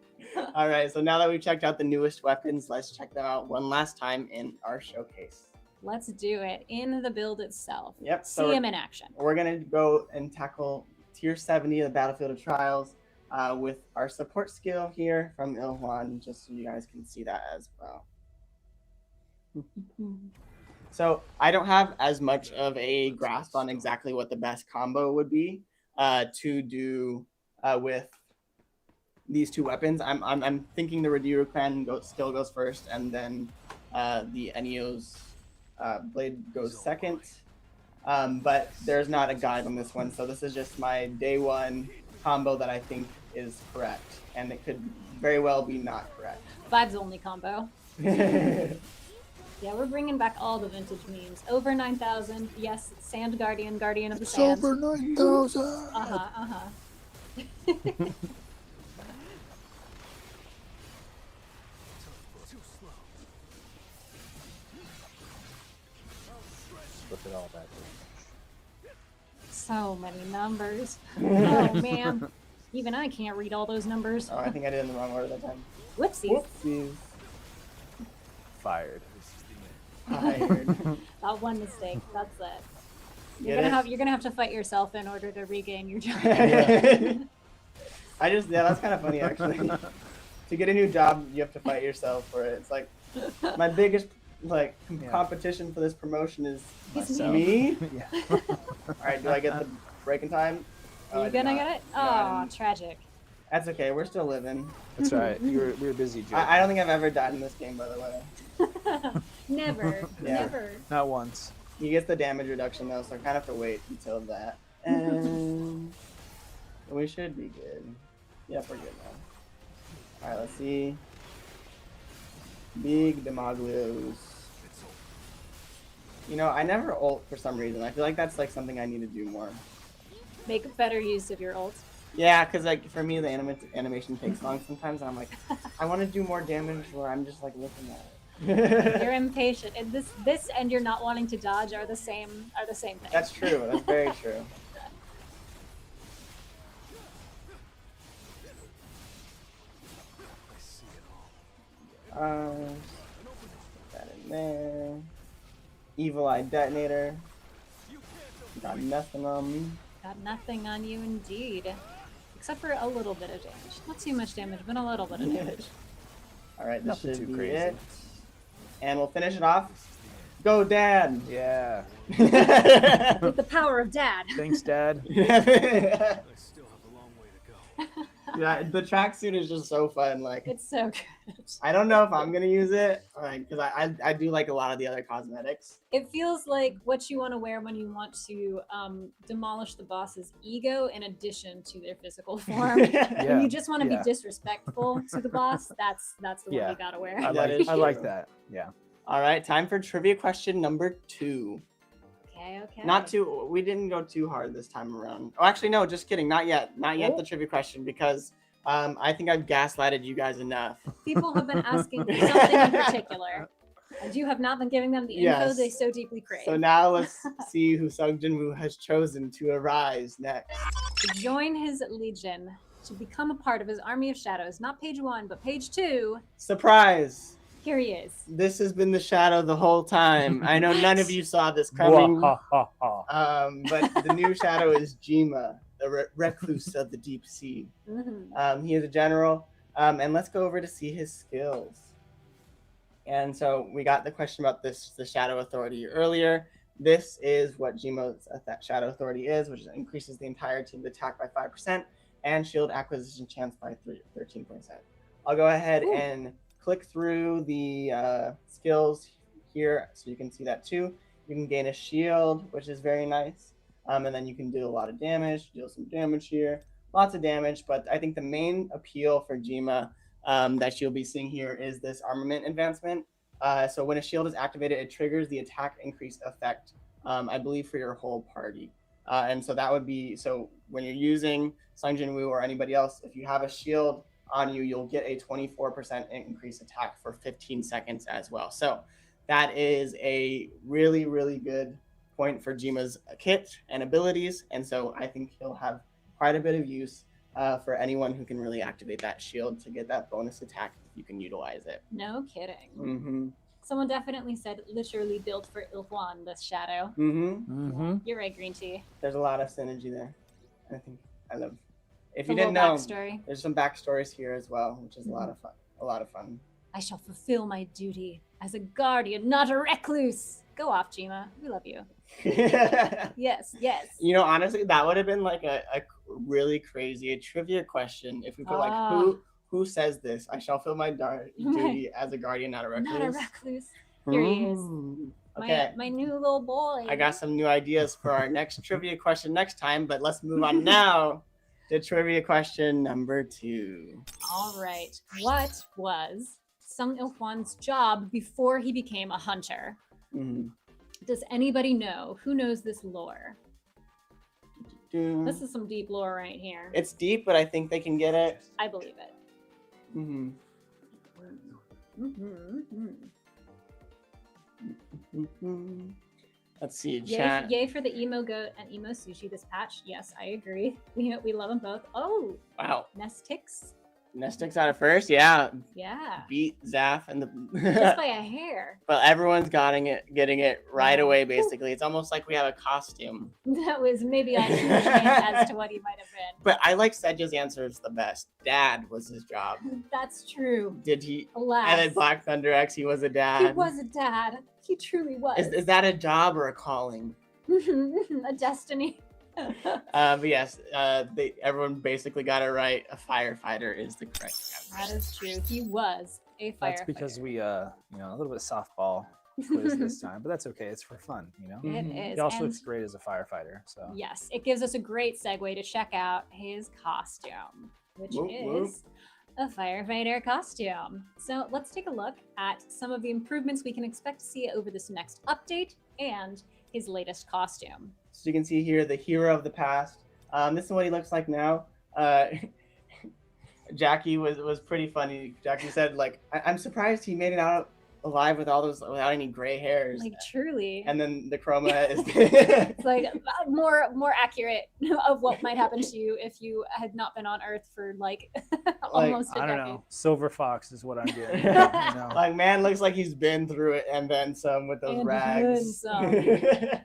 All right, so now that we've checked out the newest weapons, let's check them out one last time in our showcase. Let's do it in the build itself. Yep. See him in action. We're going to go and tackle Tier 70 of the Battlefield of Trials with our support skill here from Il-Hwan, just so you guys can see that as well. So I don't have as much of a grasp on exactly what the best combo would be to do with these two weapons. I'm thinking the Radiru clan still goes first, and then the Ennio's blade goes second. But there's not a guide on this one, so this is just my day one combo that I think is correct, and it could very well be not correct. Vibes only combo. Yeah, we're bringing back all the vintage memes. Over 9,000. Yes, Sand Guardian, Guardian of the Sand. Over 9,000. Flip it all back. So many numbers. Oh man, even I can't read all those numbers. Oh, I think I did it in the wrong order that time. Whoopsies. Whoopsies. Fired. Fired. That one mistake. That's it. You're gonna have to fight yourself in order to regain your job. Yeah, that's kind of funny actually. To get a new job, you have to fight yourself for it. It's like my biggest competition for this promotion is Myself. me. Yeah. All right, do I get the breaking time? Are you gonna get it? Oh, tragic. That's okay. We're still living. That's right. We were busy, Joe. I don't think I've ever died in this game, by the way. Never. Yeah. Never. Not once. He gets the damage reduction though, so I kind of have to wait until that. And we should be good. Yep, we're good now. All right, let's see. Big Demaglios. I never ult for some reason. I feel like that's like something I need to do more. Make better use of your ult. Yeah, because like for me the animation takes long sometimes, and I'm like, I want to do more damage where I'm just like looking at it. You're impatient, and this and you're not wanting to dodge are the same thing. That's true. That's very true. Put that in there. Evil Eye Detonator. Got nothing on me. Got nothing on you indeed. Except for a little bit of damage. Not too much damage, but a little bit of damage. Alright, this Nothing should too be crazy. it. And we'll finish it off. Go, Dad! Yeah. With the power of Dad. Thanks, Dad. I still have a long way to go. Yeah, the tracksuit is just so fun. Like, It's so good. I don't know if I'm gonna use it, because I do like a lot of the other cosmetics. It feels like what you want to wear when you want to demolish the boss's ego in addition to their physical form. When you just want to be disrespectful to the boss, that's the one Yeah. you gotta wear. I That is like true. that. Yeah. All right, time for trivia question number 2. Okay. We didn't go too hard this time around. Oh, actually, no, just kidding. Not yet Oh. the trivia question, because I think I've gaslighted you guys enough. People have been asking for something in particular, and you have not been giving them the info Yes. they so deeply crave. So now let's see who Sung Jinwoo has chosen to arise next. To join his legion, to become a part of his army of shadows, not page 1, but page 2, Surprise! here he is. This has been the shadow the whole time. I know none of you saw this coming. But the new shadow is Jima, the recluse of the deep sea. Mhm. He is a general, and let's go over to see his skills. And so we got the question about the Shadow Authority earlier. This is what Jima's Shadow Authority is, which increases the entire team's attack by 5% and shield acquisition chance by 13%. I'll go ahead and click through the skills here so you can see that too. You can gain a shield, which is very nice. And then you can do a lot of damage, deal some damage here, lots of damage. But I think the main appeal for Jima that you'll be seeing here is this armament advancement. So when a shield is activated, it triggers the attack increase effect, I believe, for your whole party. And so that would be, so when you're using Sung Jin-woo or anybody else, if you have a shield on you, you'll get a 24% increase attack for 15 seconds as well. So that is a really, really good point for Jima's kit and abilities. And so I think he'll have quite a bit of use for anyone who can really activate that shield to get that bonus attack if you can utilize it. No kidding. Mm-hmm. Someone definitely said literally built for Il-Hwan, this shadow. Mm-hmm. Mm-hmm. You're right, Green Tea. There's a lot of synergy there. I think I love. If A you didn't little know, backstory. there's some backstories here as well, which is a lot of fun. A lot of fun. I shall fulfill my duty as a guardian, not a recluse. Go off, Jima. We love you. Yes, yes. You know, honestly, that would have been like a really crazy trivia question if we put like who says this? I shall fulfill my duty as a guardian, not a recluse. Not a recluse. Here he is. Okay. My new little boy. I got some new ideas for our next trivia question next time, but let's move on now to trivia question number 2. All right. What was Sung Il-Hwan's job before he became a hunter? Mm-hmm. Does anybody know? Who knows this lore? This is some deep lore right here. It's deep, but I think they can get it. I believe it. Mm-hmm. Mm-hmm. Let's see, chat. Yay for the emo goat and emo sushi this patch. Yes, I agree. We love them both. Oh, Wow. Nestix. Nestix out of first, yeah. Yeah. Beat Zaf and Just by a hair. But everyone's getting it right away, basically. It's almost like we have a costume. That was maybe a huge hint as to what he might have been. But I like Seja's answers the best. Dad was his job. That's true. Did he? Alas. And then Black Thunder X, he was a dad. He was a dad. He truly was. Is that a job or a calling? A destiny. But yes, everyone basically got it right. A firefighter is the correct answer. That is true. He was a firefighter. That's because we, a little bit of softball quiz this time, but that's okay. It's for fun, you know. It Mhm. is. He also And looks great as a firefighter. So yes, it gives us a great segue to check out his costume, which Whoop, whoop. is a firefighter costume. So let's take a look at some of the improvements we can expect to see over this next update and his latest costume. So you can see here the hero of the past. This is what he looks like now. Jackie was pretty funny. Jackie said, like, I'm surprised he made it out alive with all those without any gray hairs. Like truly. And then the chroma is It's like more accurate of what might happen to you if you had not been on Earth for like almost a I don't decade. know. Silver Fox is what I'm getting. You know? like, man looks like he's been through it and then some with those And rags. then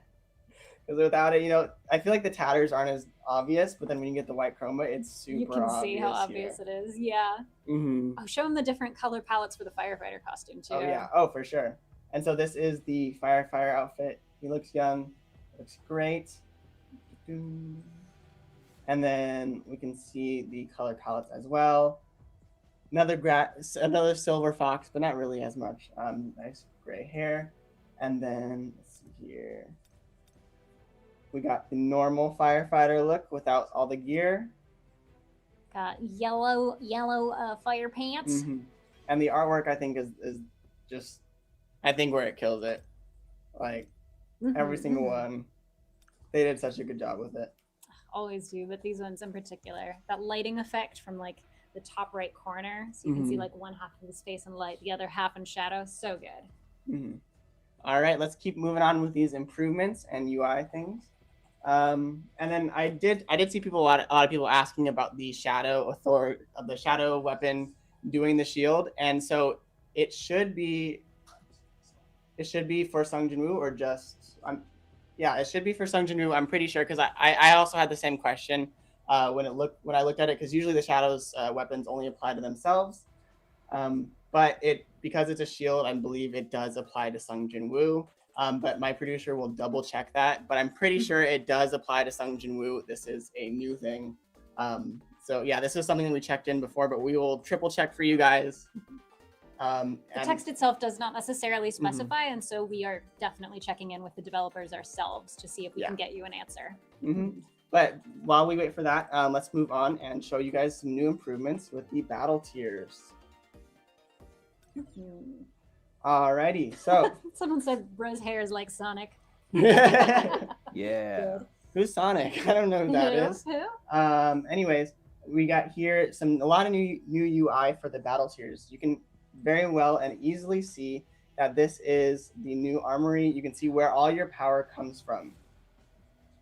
Because without it, I feel like the tatters aren't as obvious, but then when you get the white chroma, it's super you can obvious. see how obvious it is. Yeah. Mm-hmm. Oh, show him the different color palettes for the firefighter costume too. Oh yeah, oh for sure. And so this is the firefighter outfit. He looks young, looks great. And then we can see the color palettes as well. Another silver fox, but not really as much. Nice gray hair. And then let's see here. We got the normal firefighter look without all the gear. Got yellow fire pants. Mm-hmm. And the artwork, I think, is just, I think, where it kills it. Like, every single one. They did such a good job with it. Always do, but these ones in particular. That lighting effect from like the top right corner. So you can see like one half of his face in light, the other half in shadow. So good. Mm-hmm. All right, let's keep moving on with these improvements and UI things. And then I did see a lot of people asking about the shadow weapon doing the shield, and so it should be for Sung Jin-woo or just it should be for Sung Jin-woo. I'm pretty sure because I also had the same question when I looked at it, because usually the shadows weapons only apply to themselves. but because it's a shield, I believe it does apply to Sung Jin Woo. But my producer will double check that. But I'm pretty sure it does apply to Sung Jin Woo. This is a new thing. So yeah, this is something we checked in before, but we will triple check for you guys. The text itself does not necessarily specify, and so we are definitely checking in with the developers ourselves to see if we can get you an answer. But while we wait for that, let's move on and show you guys some new improvements with the battle tiers. Alrighty, so someone said Bro's hair is like Sonic. Yeah. Good. Who's Sonic? I don't know who that is. Who? Anyways, we got here a lot of new UI for the battle tiers. You can very well and easily see that this is the new armory. You can see where all your power comes from.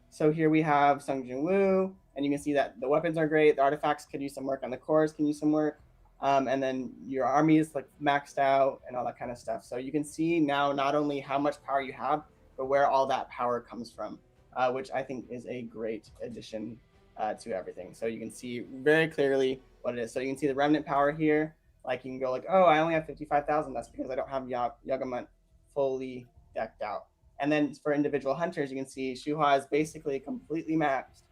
So here we have Sung Jin Woo, and you can see that the weapons are great. The artifacts could use some work, and the cores can use some work. And then your army is like maxed out and all that kind of stuff. So you can see now not only how much power you have, but where all that power comes from, which I think is a great addition to everything. So you can see very clearly what it is. So you can see the remnant power here. Like you can go like, oh, I only have 55,000. That's because I don't have Yagamut fully decked out. And then for individual hunters, you can see Shuhua is basically completely maxed.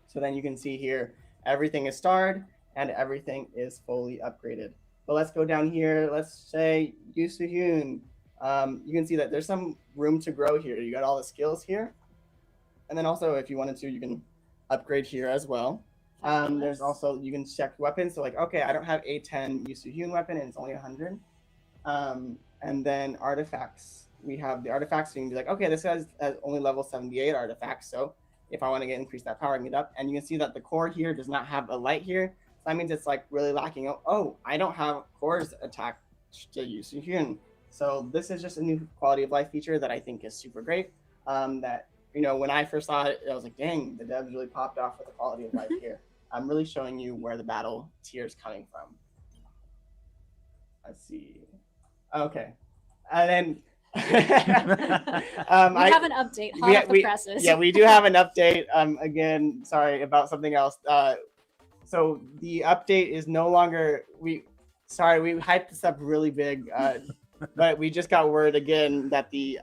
So then you can see here, everything is starred and everything is fully upgraded. But let's go down here. Let's say Yu Soo-hyun. You can see that there's some room to grow here. You got all the skills here. And then also if you wanted to, you can upgrade here as well. There's also, you can check weapons. So like, okay, I don't have a 10 Yu Soo-hyun weapon and it's only 100. And then artifacts. We have the artifacts. So you can be like, okay, this has only level 78 artifacts. So if I want to increase that power, I can get up. And you can see that the core here does not have a light here. So that means it's like really lacking. Oh, I don't have cores attached to Yu Soo-hyun. So this is just a new quality of life feature that I think is super great. That, you know, when I first saw it, I was like, dang, the devs really popped off with the quality of life here. I'm really showing you where the battle tier is coming from. Let's see. Okay. And then we have an update. Hot off the presses. Yeah, we do have an update. Again, sorry about something else. So the update is no longer. We hyped this up really big, but we just got word again that the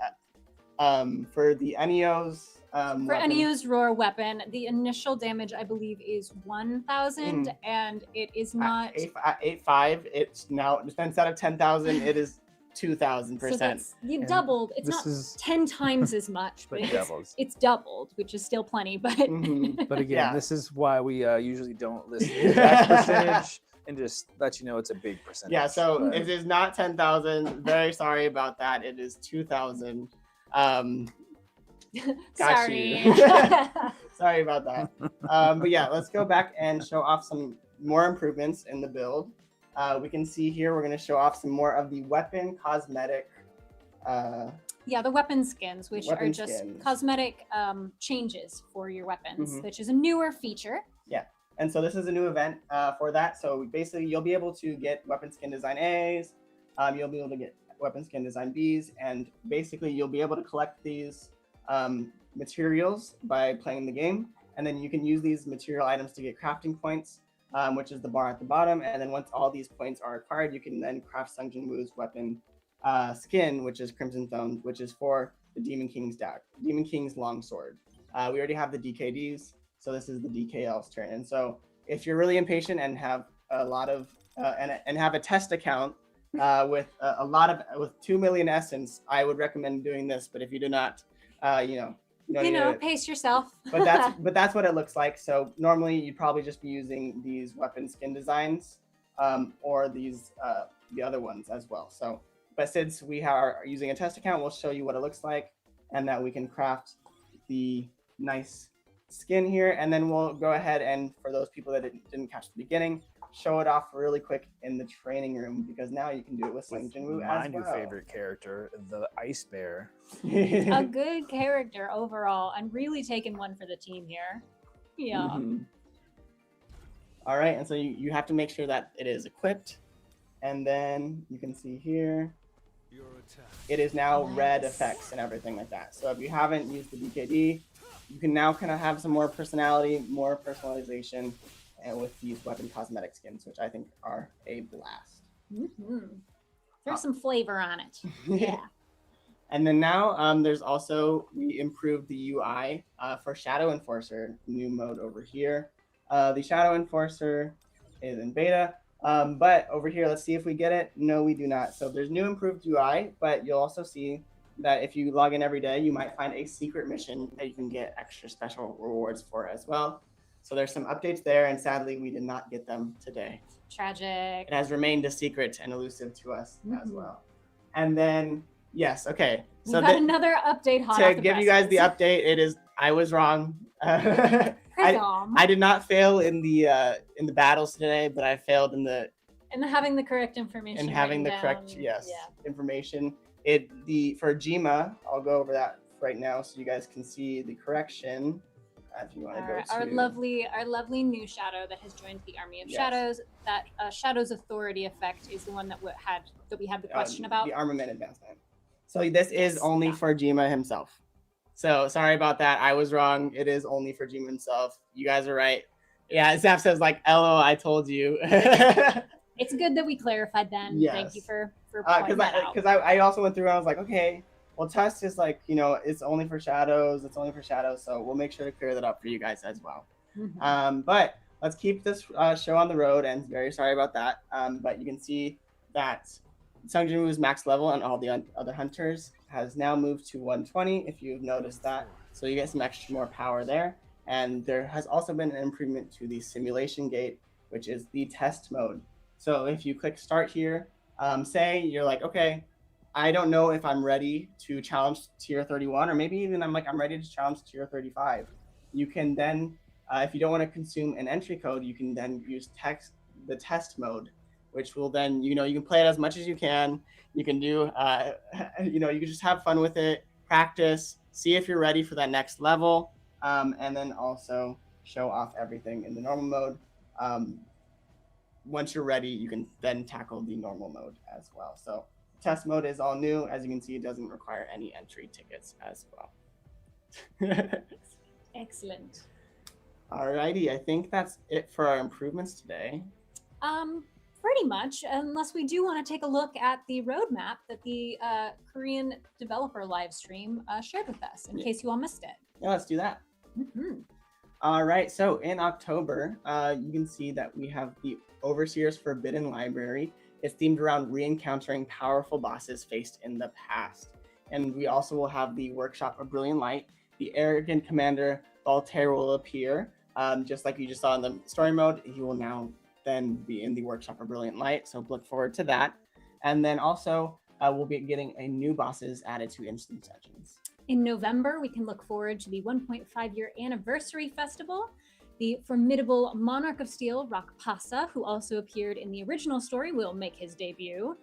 for the Ennio's Ennio's roar weapon, the initial damage I believe is 1,000, and it is not 8.5. It's now instead of 10,000, it is 2,000%. So you doubled. It's not 10 times as much, but it's doubled, which is still plenty. But but again, this is why we usually don't list the exact percentage and just let you know it's a big percentage. Yeah, so it is not 10,000. Very sorry about that. It is 2,000. Sorry. Sorry about that. But yeah, let's go back and show off some more improvements in the build. We can see here, we're going to show off some more of the weapon cosmetic. Yeah, the weapon skins, which are just cosmetic changes for your weapons, which is a newer feature. Yeah, and so this is a new event for that. So basically, you'll be able to get weapon skin design A's. You'll be able to get weapon skin design B's, and basically, you'll be able to collect these materials by playing the game. And then you can use these material items to get crafting points, which is the bar at the bottom. And then once all these points are acquired, you can then craft Sung Jin Woo's weapon skin, which is Crimson Thorn, which is for the Demon King's longsword. We already have the DKDs, so this is the DKL's turn. And so if you're really impatient and have a lot of and have a test account with 2 million essence, I would recommend doing this. But if you do not, pace yourself. but that's what it looks like. So normally you'd probably just be using these weapon skin designs or these the other ones as well. So, but since we are using a test account, we'll show you what it looks like, and that we can craft the nice skin here. And then we'll go ahead and, for those people that didn't catch the beginning, show it off really quick in the training room, because now you can do it with Sung Jin Woo as well. My new favorite character, the Ice Bear. A good character overall, and really taking one for the team here. Yeah. All right, and so you have to make sure that it is equipped, and then you can see here it is now red effects and everything like that. So if you haven't used the DKD, you can now kind of have some more personality, more personalization, and with these weapon cosmetic skins, which I think are a blast. Throw some flavor on it. Yeah. And then now there's also, we improved the UI for Shadow Enforcer, new mode over here. The Shadow Enforcer is in beta, but over here, let's see if we get it. No, we do not. So there's new improved UI, but you'll also see that if you log in every day, you might find a secret mission that you can get extra special rewards for as well. So there's some updates there, and sadly, we did not get them today. Tragic. It has remained a secret and elusive to us as well. And then, yes, okay. So we got another update hot to give you guys the update. It is, I was wrong. I did not fail in the battles today, but I failed in having the correct information. And having the correct information. For Jima, I'll go over that right now so you guys can see the correction. If you want to go to our lovely new shadow that has joined the army of shadows. That Shadow's authority effect is the one that we had the question about. The armament advancement. So this is only for Jima himself. So sorry about that. I was wrong. It is only for Jima himself. You guys are right. Yeah, Zaf says like, "Hello, I told you." It's good that we clarified then. Yes. Thank you for pointing that out. Because I also went through and I was like, okay, well, Test is like, it's only for shadows. It's only for shadows. So we'll make sure to clear that up for you guys as well. But let's keep this show on the road, and very sorry about that. But you can see that Sung Jin-woo's max level and all the other hunters has now moved to 120, if you've noticed that. So you get some extra more power there. And there has also been an improvement to the simulation gate, which is the test mode. So if you click start here, say you're like, okay, I don't know if I'm ready to challenge tier 31, or maybe even I'm ready to challenge tier 35. You can then, if you don't want to consume an entry code, you can then use the test mode, which will then, you can play it as much as you can. You can do, you can just have fun with it, practice, see if you're ready for that next level, and then also show off everything in the normal mode. Once you're ready, you can then tackle the normal mode as well. So test mode is all new. As you can see, it doesn't require any entry tickets as well. Excellent. Alrighty, I think that's it for our improvements today. Pretty much, unless we do want to take a look at the roadmap that the Korean developer live stream shared with us, in case you all missed it. Yeah, let's do that. All right, so in October, you can see that we have the Overseer's Forbidden Library. It's themed around re-encountering powerful bosses faced in the past. And we also will have the Workshop of Brilliant Light. The arrogant commander, Voltaire, will appear. Just like you just saw in the story mode, he will now then be in the Workshop of Brilliant Light. So look forward to that. And then also, we'll be getting a new bosses added to Instant Sessions. In November, we can look forward to the 1.5-year anniversary festival. The formidable Monarch of Steel, Rakpasa, who also appeared in the original story, will make his debut.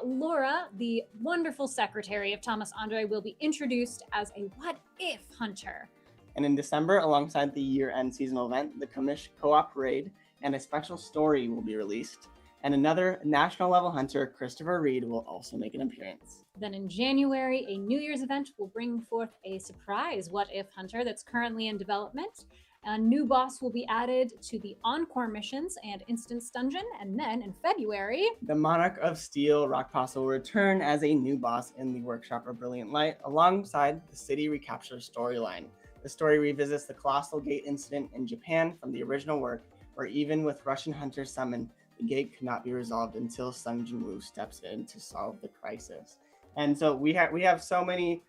Laura, the wonderful secretary of Thomas Andre, will be introduced as a what-if hunter. And in December, alongside the year-end seasonal event, the Commish Co-op Raid and a special story will be released. And another national-level hunter, Christopher Reed, will also make an appearance. Then in January, a New Year's event will bring forth a surprise what-if hunter that's currently in development. A new boss will be added to the Encore missions and Instance Dungeon. And then in February, the Monarch of Steel, Rakpasa, will return as a new boss in the Workshop of Brilliant Light, alongside the City Recapture storyline. The story revisits the Colossal Gate incident in Japan from the original work, where even with Russian hunters summoned, the gate could not be resolved until Sung Jin-woo steps in to solve the crisis. And so we have so many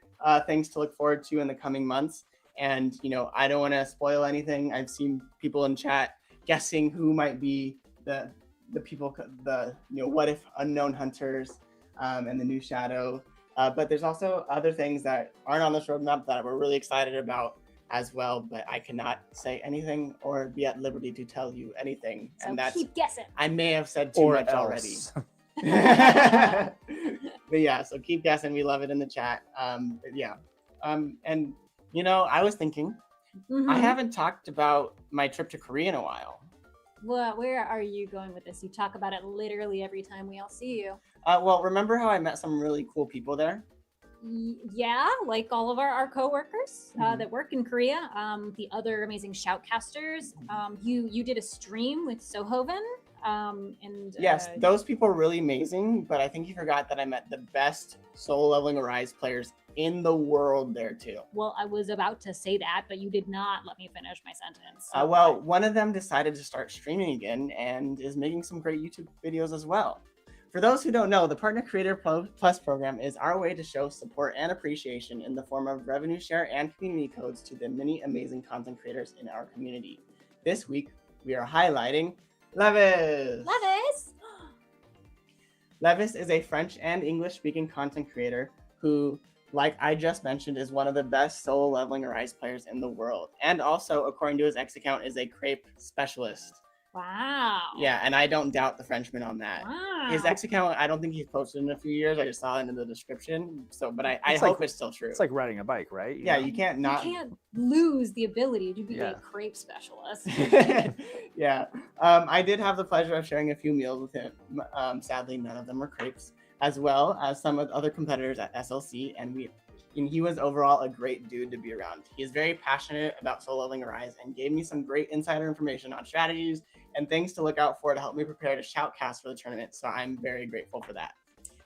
things to look forward to in the coming months. And, I don't want to spoil anything. I've seen people in chat guessing who might be the people, what if unknown hunters and the new shadow. But there's also other things that aren't on this roadmap that we're really excited about as well. But I cannot say anything or be at liberty to tell you anything. So and that's, keep guessing. I may have said too much already. But yeah, so keep guessing. We love it in the chat. And I was thinking, I haven't talked about my trip to Korea in a while. Well, where are you going with this? You talk about it literally every time we all see you. Well, remember how I met some really cool people there? Yeah, like all of our co-workers that work in Korea. The other amazing shoutcasters. You did a stream with Sohoven. Yes, those people are really amazing, but I think you forgot that I met the best solo leveling Arise players in the world there too. Well, I was about to say that, but you did not let me finish my sentence. Well, one of them decided to start streaming again and is making some great YouTube videos as well. For those who don't know, the Partner Creator Plus program is our way to show support and appreciation in the form of revenue share and community codes to the many amazing content creators in our community. This week, we are highlighting Levis. Levis is a French and English-speaking content creator who, like I just mentioned, is one of the best solo leveling Arise players in the world. And also, according to his X account, is a crepe specialist. Wow. Yeah, and I don't doubt the Frenchman on that. Wow. His X account, I don't think he's posted in a few years. I just saw it in the description. So, but I hope it's still true. It's like riding a bike, right? Yeah, you can't You can't lose the ability to be a crepe specialist. Yeah. I did have the pleasure of sharing a few meals with him. Sadly, none of them were crepes, as well as some of the other competitors at SLC, and he was overall a great dude to be around. He is very passionate about solo leveling Arise and gave me some great insider information on strategies and things to look out for to help me prepare to shoutcast for the tournament. So I'm very grateful for that.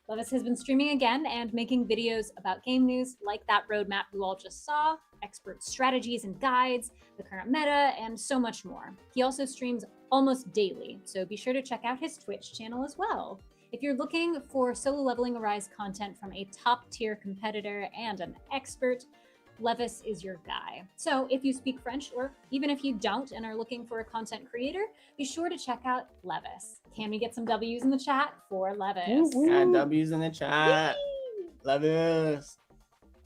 Levis has been streaming again and making videos about game news like that roadmap you all just saw, expert strategies and guides, the current meta, and so much more. He also streams almost daily, so be sure to check out his Twitch channel as well. If you're looking for solo leveling Arise content from a top tier competitor and an expert, Levis is your guy. So if you speak French, or even if you don't and are looking for a content creator, be sure to check out Levis. Can we get some W's in the chat for Levis? Yeah, W's in the chat. Levis.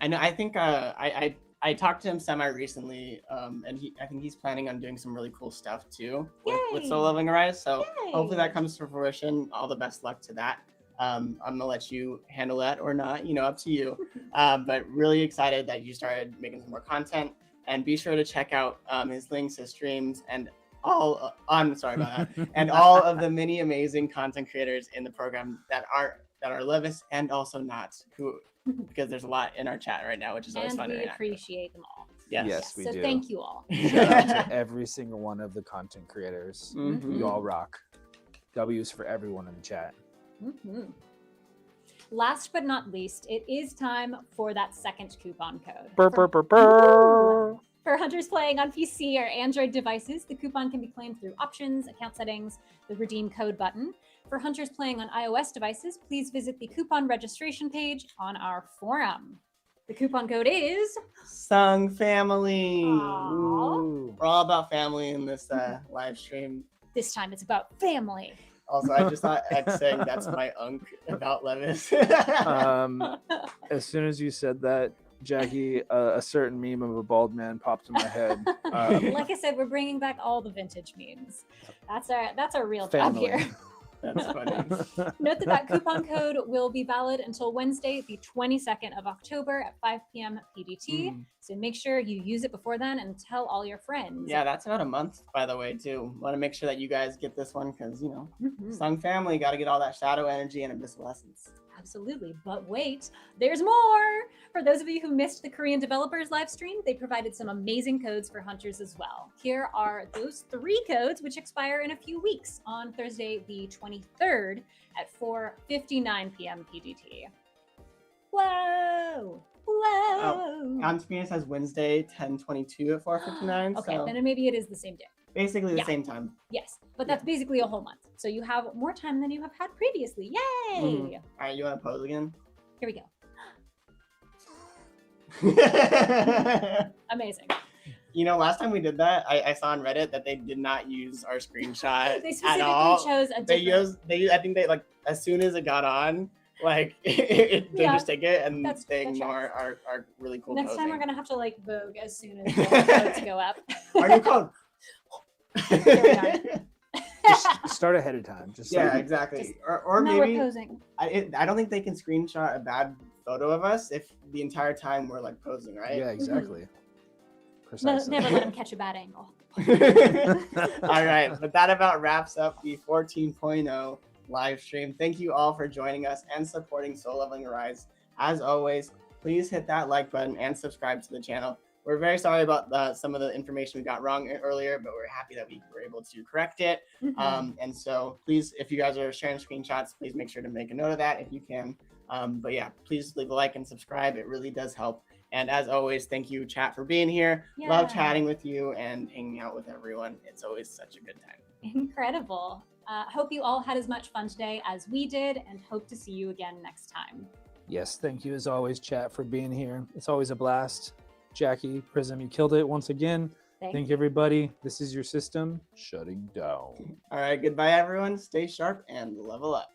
I know. I think I talked to him semi recently, and I think he's planning on doing some really cool stuff too with solo leveling Arise. So hopefully that comes to fruition. All the best luck to that. I'm gonna let you handle that or not, up to you. But really excited that you started making some more content, and be sure to check out his links, his streams, and all. I'm sorry about that, and all of the many amazing content creators in the program that are Levis and also not, who, because there's a lot in our chat right now, which is always fun. And we appreciate them all. Yes, we do. So thank you all. Shout out to every single one of the content creators. Mm-hmm. You all rock. W's for everyone in the chat. Mm-hmm. Last but not least, it is time for that second coupon code. For hunters playing on PC or Android devices, the coupon can be claimed through options, account settings, the redeem code button. For hunters playing on iOS devices, please visit the coupon registration page on our forum. The coupon code is Sung Family. Aww. We're all about family in this live stream. This time it's about family. Also, I just thought X saying that's my unk about Levis. As soon as you said that, Jackie, a certain meme of a bald man popped in my head. Like I said, we're bringing back all the vintage memes. That's our real job here. That's funny. Note that coupon code will be valid until Wednesday, the 22nd of October at 5 p.m. PDT. So make sure you use it before then and tell all your friends. Yeah, that's about a month, by the way, too. Want to make sure that you guys get this one because, Sung Family, got to get all that shadow energy and abyssal essence. Absolutely. But wait, there's more. For those of you who missed the Korean developers live stream, they provided some amazing codes for hunters as well. Here are those 3 codes, which expire in a few weeks on Thursday, the 23rd at 4:59 p.m. PDT. Whoa. On screen it says Wednesday, 10:22 at 4:59. Okay, so then maybe it is the same day. basically the same time. Yes, but that's basically a whole month. So you have more time than you have had previously. Yay! All right, you want to pose again? Here we go. Amazing. Last time we did that, I saw on Reddit that they did not use our screenshot They at all. specifically chose a different... I think they as soon as it got on, they just take it and they ignore our really cool Next posing. time we're gonna have to Vogue as soon as the codes go up. Our new code. Here we are. Just start ahead of time. Exactly. Or now maybe we're posing. I don't think they can screenshot a bad photo of us if the entire time we're posing, right? Yeah, exactly. No, Precisely. never let them catch a bad angle. All right, but that about wraps up the 14.0 live stream. Thank you all for joining us and supporting Solo Leveling Arise. As always, please hit that like button and subscribe to the channel. we're very sorry about some of the information we got wrong earlier, but we're happy that we were able to correct it. And so please, if you guys are sharing screenshots, please make sure to make a note of that if you can. But yeah, please leave a like and subscribe. It really does help. And as always, thank you, chat, for being here. Yeah. Love chatting with you and hanging out with everyone. It's always such a good time. Incredible. Hope you all had as much fun today as we did, and hope to see you again next time. Yes, thank you as always, chat, for being here. It's always a blast. Jackie, Prism, you killed it once again. Thank you, everybody. This is your system shutting down. All right, goodbye, everyone. Stay sharp and level up.